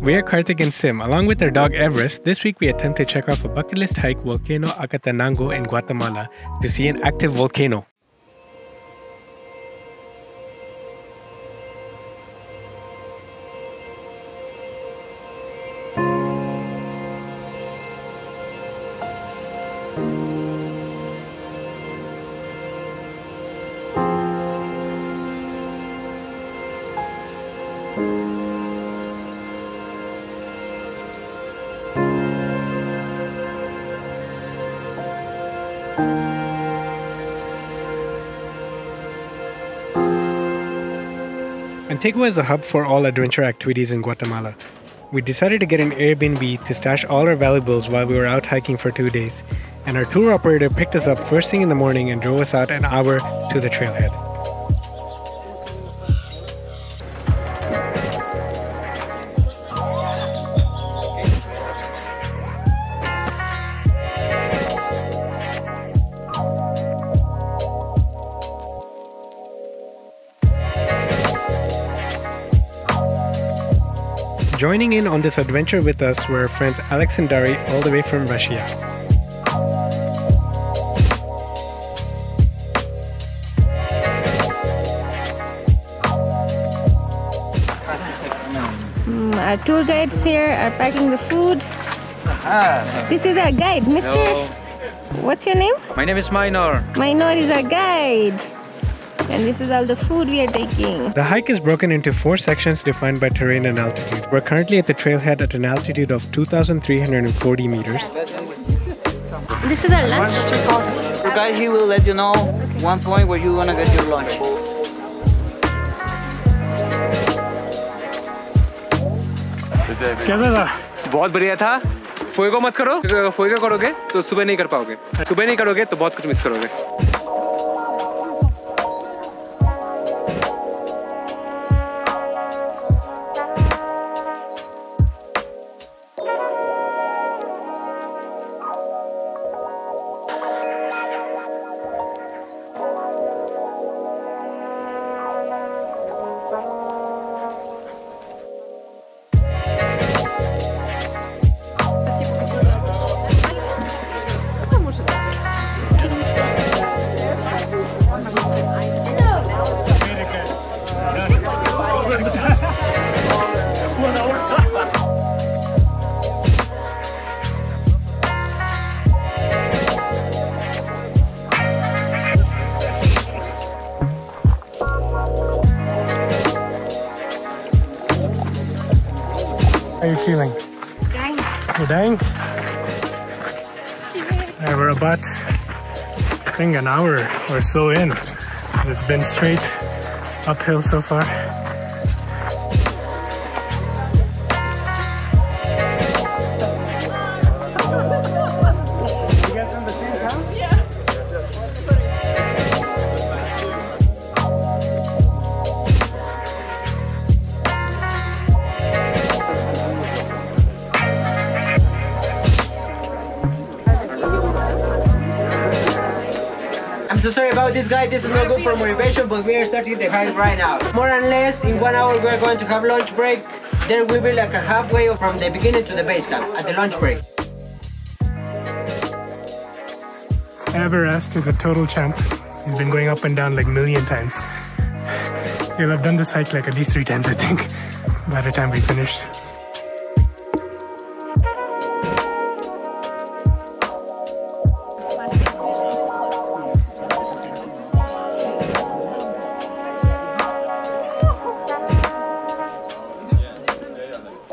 We're Karthik and Sim. Along with our dog Everest, this week we attempt to check off a bucket list hike, Volcano Acatenango in Guatemala, to see an active volcano. Antigua is the hub for all adventure activities in Guatemala. We decided to get an Airbnb to stash all our valuables while we were out hiking for 2 days, and our tour operator picked us up first thing in the morning and drove us out an hour to the trailhead. Joining in on this adventure with us were friends Alex and Dari, all the way from Russia. Our tour guides here are packing the food. This is our guide, Mr. Hello. What's your name? My name is Minor. Minor is our guide. And this is all the food we are taking. The hike is broken into 4 sections defined by terrain and altitude. We're currently at the trailhead at an altitude of 2,340 meters. This is our lunch. The guy, he will let you know one point where you're gonna get your lunch. कैसा था? बहुत बढ़िया था। फोएगो मत करो, अगर फोएगो करोगे तो सुबह नहीं कर पाओगे। सुबह नहीं करोगे तो बहुत कुछ मिस करोगे। How are you feeling? Dying. You're dying? Yeah, we're about, I think, an hour or so in. It's been straight uphill so far. I'm so sorry about this guy, this is not good for motivation, but we are starting the hike right now. More or less, in 1 hour we are going to have lunch break. There will be like a halfway from the beginning to the base camp at the lunch break. Everest is a total champ. He's been going up and down like a million times. He'll have done this hike like at least 3 times, I think, by the time we finish.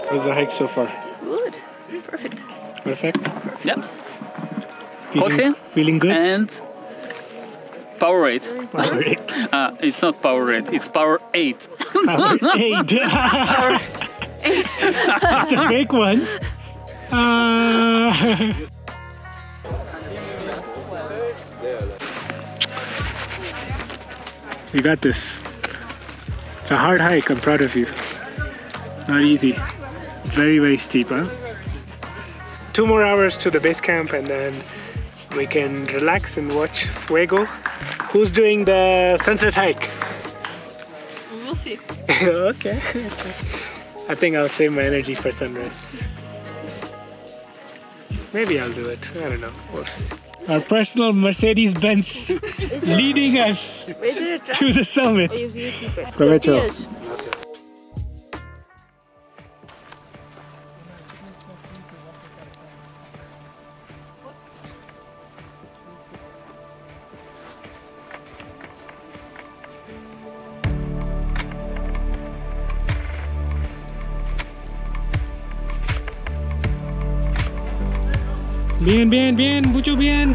How's the hike so far? Good. Perfect. Perfect? Yep. Feeling, Coffee. Feeling good? And power 8. Power 8. It's not power 8, it's power 8. Power 8. It's a fake one. You got this. It's a hard hike, I'm proud of you. Not easy. Very, very steep, huh? 2 more hours to the base camp and then we can relax and watch Fuego. Who's doing the sunset hike? We'll see. Okay. I think I'll save my energy for sunrise. Maybe I'll do it. I don't know. We'll see. Our personal Mercedes-Benz leading us to the summit. Provecho. Gracias. Bien, bien, bien, mucho bien.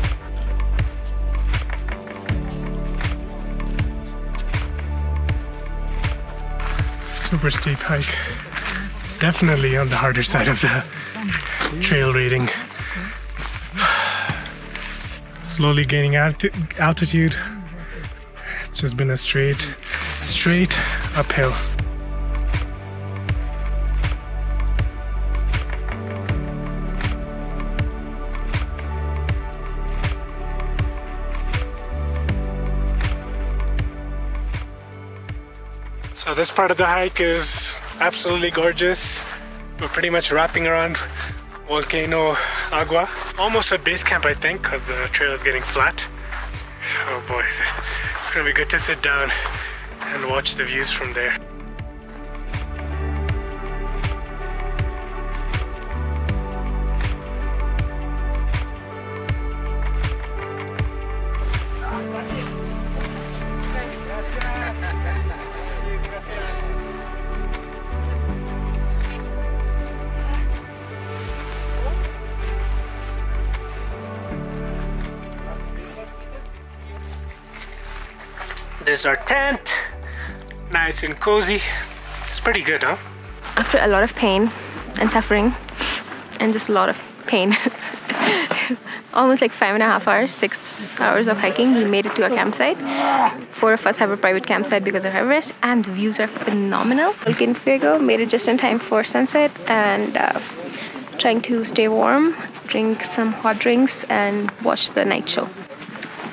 Super steep hike. Definitely on the harder side of the trail rating. Slowly gaining altitude. It's just been a straight uphill. So this part of the hike is absolutely gorgeous. We're pretty much wrapping around Volcano Agua. Almost at base camp, I think, because the trail is getting flat. Oh boy, it's gonna be good to sit down and watch the views from there. This is our tent, nice and cozy. It's pretty good, huh? After a lot of pain and suffering and just a lot of pain, almost like 5.5 hours, 6 hours of hiking, we made it to our campsite. 4 of us have a private campsite because of Everest, and the views are phenomenal. Volcano Fuego made it just in time for sunset, and trying to stay warm, drink some hot drinks, and watch the night show.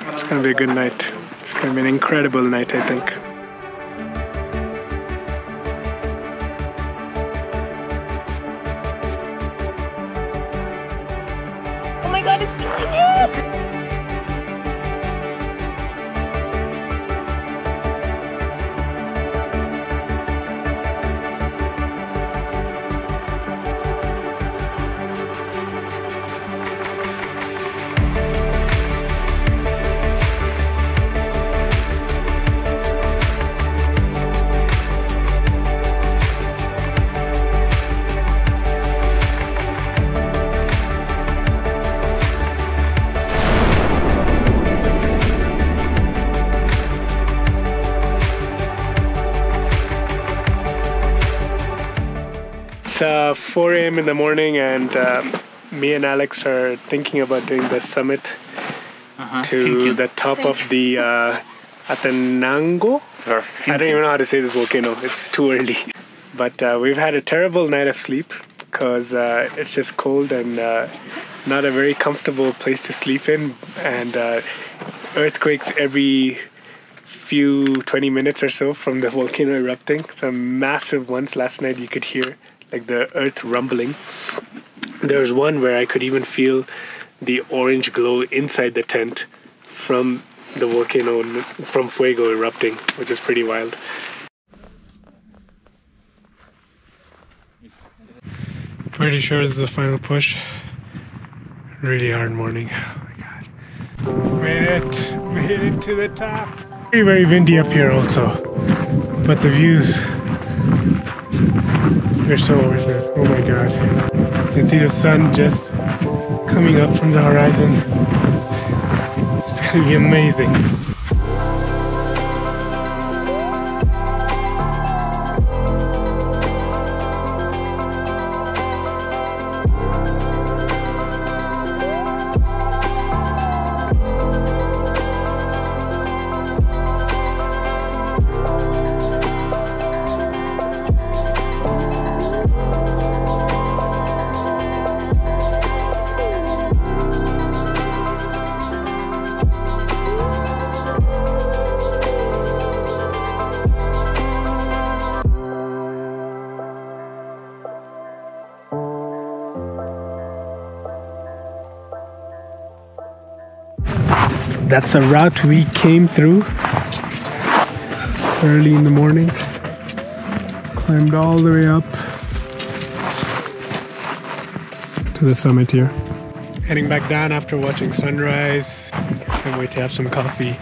It's gonna be a good night. It's gonna be an incredible night, I think. Oh my god, it's doing it! It's 4 a.m. in the morning, and me and Alex are thinking about doing the summit to the top of the Acatenango. I don't even know how to say this volcano. It's too early. But we've had a terrible night of sleep because it's just cold and not a very comfortable place to sleep in, and earthquakes every few 20 minutes or so from the volcano erupting. Some massive ones. Last night you could hear like the earth rumbling. There was one where I could even feel the orange glow inside the tent from the volcano, from Fuego erupting, which is pretty wild. Pretty sure this is the final push. Really hard morning. Oh my god. Made it to the top. Very, very windy up here also. But the views, they're so worth it. Oh my god. You can see the sun just coming up from the horizon. It's gonna be amazing. That's the route we came through early in the morning. Climbed all the way up to the summit here. Heading back down after watching sunrise. Can't wait to have some coffee.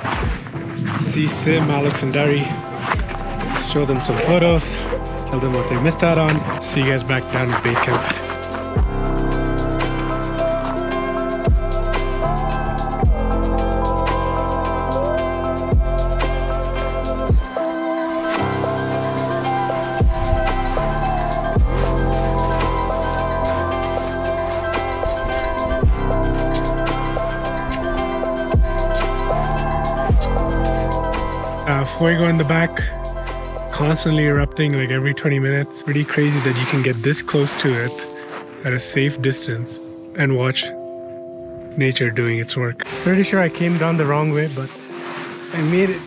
See Sim, Alex, and Dari. Show them some photos. Tell them what they missed out on. See you guys back down at base camp. Fuego in the back, constantly erupting like every 20 minutes. Pretty crazy that you can get this close to it at a safe distance and watch nature doing its work. Pretty sure I came down the wrong way, but I made it.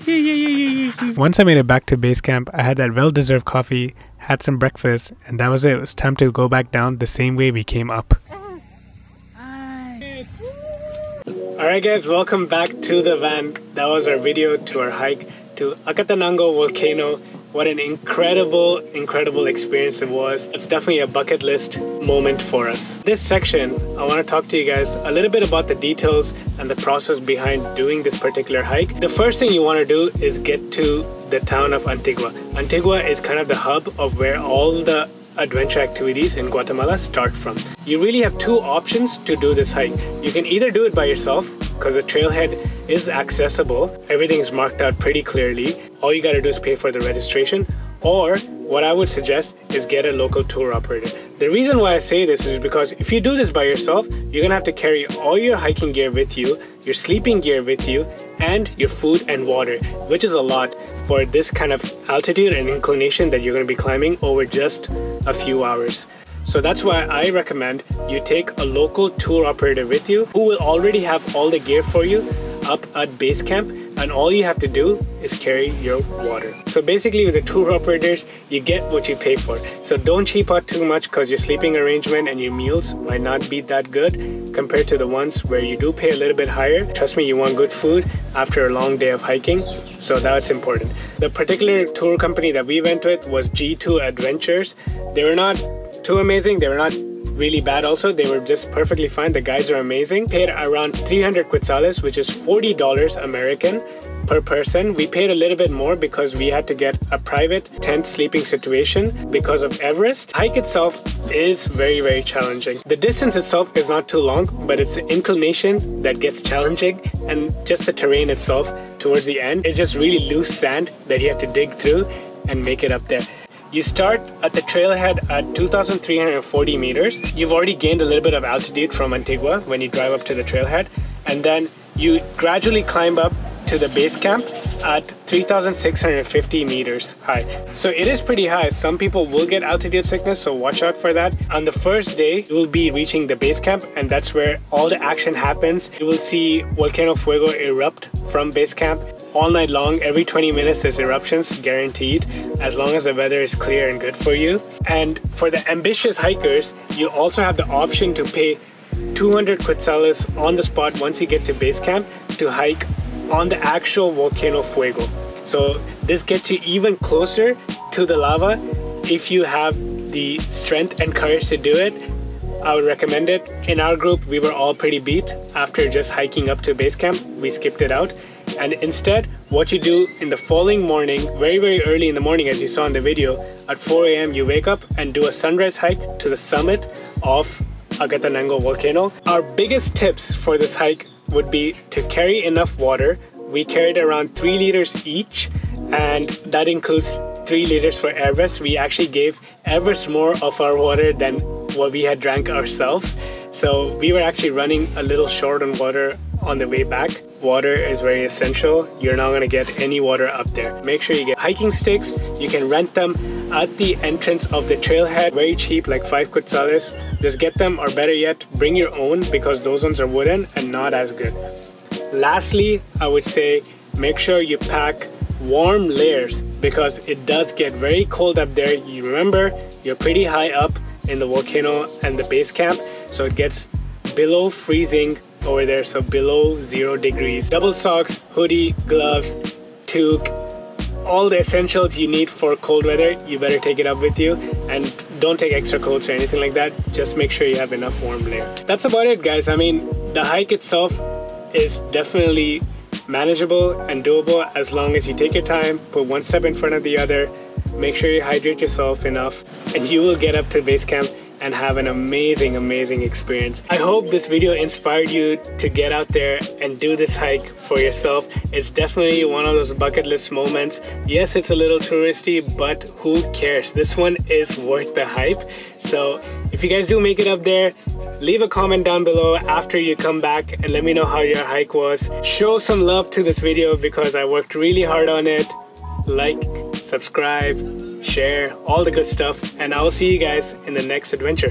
Yes! Once I made it back to base camp, I had that well-deserved coffee, had some breakfast, and that was it. It was time to go back down the same way we came up. Alright guys, welcome back to the van. That was our video to our hike to Acatenango volcano. What an incredible experience it was. It's definitely a bucket list moment for us. This section, I want to talk to you guys a little bit about the details and the process behind doing this particular hike. The first thing you want to do is get to the town of Antigua. Antigua is kind of the hub of where all the adventure activities in Guatemala start from. You really have two options to do this hike. You can either do it by yourself because the trailhead is accessible. Everything is marked out pretty clearly. All you got to do is pay for the registration, or what I would suggest is get a local tour operator. The reason why I say this is because if you do this by yourself, you're gonna have to carry all your hiking gear with you, your sleeping gear with you, and your food and water, which is a lot for this kind of altitude and inclination that you're gonna be climbing over just a few hours. So that's why I recommend you take a local tour operator with you who will already have all the gear for you up at base camp, and all you have to do is carry your water. So basically with the tour operators, you get what you pay for. So don't cheap out too much because your sleeping arrangement and your meals might not be that good compared to the ones where you do pay a little bit higher. Trust me, you want good food after a long day of hiking, so that's important. The particular tour company that we went with was G2 Adventures. They were not too amazing, they were not really bad also, they were just perfectly fine. The guys are amazing. Paid around 300 quetzales, which is $40 American per person. We paid a little bit more because we had to get a private tent sleeping situation because of Everest. Hike itself is very challenging. The distance itself is not too long, but it's the inclination that gets challenging, and just the terrain itself towards the end is just really loose sand that you have to dig through and make it up there. You start at the trailhead at 2,340 meters. You've already gained a little bit of altitude from Antigua when you drive up to the trailhead, and then you gradually climb up to the base camp at 3,650 meters high. So it is pretty high. Some people will get altitude sickness, so watch out for that. On the first day, you will be reaching the base camp, and that's where all the action happens. You will see Volcano Fuego erupt from base camp. All night long, every 20 minutes there's eruptions, guaranteed, as long as the weather is clear and good for you. And for the ambitious hikers, you also have the option to pay 200 quetzales on the spot once you get to base camp to hike on the actual Volcano Fuego. So this gets you even closer to the lava. If you have the strength and courage to do it, I would recommend it. In our group, we were all pretty beat after just hiking up to base camp. We skipped it out. And instead, what you do in the following morning, very early in the morning, as you saw in the video, at 4 a.m. you wake up and do a sunrise hike to the summit of Acatenango volcano. Our biggest tips for this hike would be to carry enough water. We carried around 3 liters each, and that includes 3 liters for Everest. We actually gave Everest more of our water than what we had drank ourselves. So we were actually running a little short on water on the way back. Water is very essential. You're not gonna get any water up there. Make sure you get hiking sticks. You can rent them at the entrance of the trailhead. Very cheap, like 5 quetzales. Just get them, or better yet, bring your own, because those ones are wooden and not as good. Lastly, I would say make sure you pack warm layers because it does get very cold up there. You remember, you're pretty high up. in the volcano and the base camp, so it gets below freezing over there, so below 0 degrees. Double socks, hoodie, gloves, toque, all the essentials you need for cold weather, you better take it up with you, and don't take extra coats or anything like that. Just make sure you have enough warm layer. That's about it, guys. I mean, the hike itself is definitely manageable and doable as long as you take your time, put one step in front of the other, make sure you hydrate yourself enough, and you will get up to base camp and have an amazing experience. I hope this video inspired you to get out there and do this hike for yourself. It's definitely one of those bucket list moments. Yes, it's a little touristy, but who cares? This one is worth the hype. So if you guys do make it up there, leave a comment down below after you come back and let me know how your hike was. Show some love to this video because I worked really hard on it. Like, subscribe, share, all the good stuff, and I will see you guys in the next adventure.